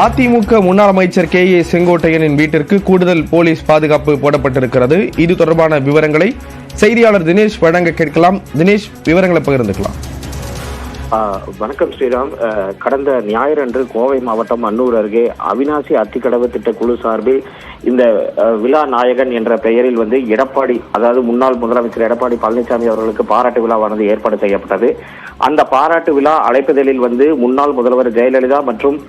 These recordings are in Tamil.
அதிமுக முன்னாள் அமைச்சர் கே.ஏ. செங்கோட்டையனின் வீட்டிற்கு கூடுதல் போலீஸ் பாதுகாப்பு போடப்பட்டிருக்கிறது. இது தொடர்பான விவரங்களை செய்தியாளர் தினேஷ் வழங்க கேட்கலாம். தினேஷ், விவரங்களை பகிர்ந்துக்கலாம். வணக்கம் ஸ்ரீராம். கடந்த ஞாயிறன்று கோவை மாவட்டம் அன்னூர் அருகே அவிநாசி அத்திக்கடவு திட்ட குழு சார்பில் இந்த விழா நாயகன் என்ற பெயரில் எடப்பாடி, அதாவது முன்னாள் முதலமைச்சர் எடப்பாடி பழனிசாமி அவர்களுக்கு பாராட்டு விழாவானது ஏற்பாடு செய்யப்பட்டது. அந்த பாராட்டு விழா அழைப்புதலில் முன்னாள் முதல்வர் ஜெயலலிதா மற்றும்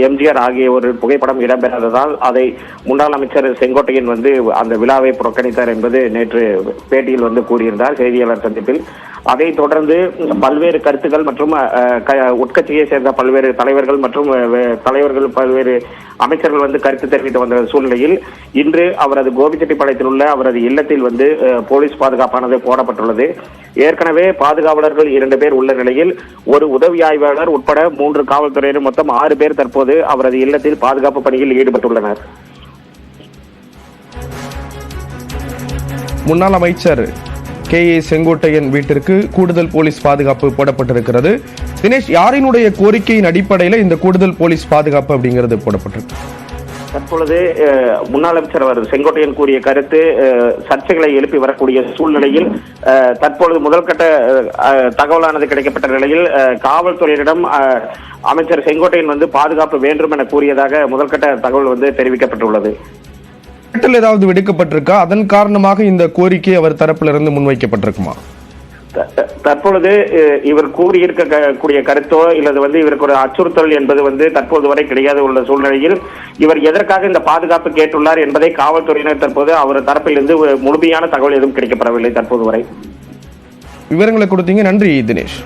எம்ஜிஆர் ஆகியோர் புகைப்படம் இடம்பெறாததால் அதை முன்னாள் அமைச்சர் செங்கோட்டையன் அந்த விழாவை புறக்கணித்தார் என்பது நேற்று பேட்டியில் கூறியிருந்தார் செய்தியாளர் சந்திப்பில். அதைத் தொடர்ந்து பல்வேறு கருத்துக்கள் மற்றும் உட்கட்சியை சேர்ந்த பல்வேறு தலைவர்கள் மற்றும் பல்வேறு அமைச்சர்கள் கருத்து தெரிவித்து வந்த சூழ்நிலையில் இன்று அவரது கோபிச்செட்டிப்பாளையத்தில் உள்ள அவரது இல்லத்தில் போலீஸ் பாதுகாப்பானது போடப்பட்டுள்ளது. ஏற்கனவே பாதுகாவலர்கள் 2 பேர் உள்ள நிலையில் ஒரு உதவி ஆய்வாளர் உட்பட 3 காவல்துறையினர் மொத்தம் 6 பேர் தற்போது அவரது இல்லத்தில் பாதுகாப்பு பணியில் ஈடுபட்டுள்ளனர். முன்னாள் அமைச்சர் கே.ஏ. செங்கோட்டையன் வீட்டிற்கு கூடுதல் போலீஸ் பாதுகாப்பு போடப்பட்டிருக்கிறது. தினேஷ், யாரினுடைய கோரிக்கையின் அடிப்படையில் இந்த கூடுதல் போலீஸ் பாதுகாப்பு அப்படிங்கிறது போடப்பட்டிருக்கு? தற்பொழுது முன்னாள் அமைச்சர் செங்கோட்டையன் கூறிய கருத்து சர்ச்சைகளை எழுப்பி வரக்கூடிய சூழ்நிலையில் தற்பொழுது முதல்கட்ட தகவலானது கிடைக்கப்பட்ட நிலையில் காவல்துறையினரிடம் அமைச்சர் செங்கோட்டையன் பாதுகாப்பு வேண்டும் என கூறியதாக முதல்கட்ட தகவல் தெரிவிக்கப்பட்டுள்ளது. ஏதாவது விடுக்கப்பட்டிருக்கா? அதன் காரணமாக இந்த கோரிக்கை அவர் தரப்பிலிருந்து முன்வைக்கப்பட்டிருக்குமா? தற்பொழுது இவர் கூறியிருக்கக்கூடிய கருத்தோ இல்லது இவருக்கு ஒரு அச்சுறுத்தல் என்பது தற்போது வரை கிடையாது உள்ள சூழ்நிலையில் இவர் எதற்காக இந்த பாதுகாப்பு கேட்டுள்ளார் என்பதை காவல்துறையினர் தற்போது அவர் தரப்பிலிருந்து முழுமையான தகவல் எதுவும் கிடைக்கப்படவில்லை தற்போது வரை. விவரங்களை கொடுத்தீங்க, நன்றி தினேஷ்.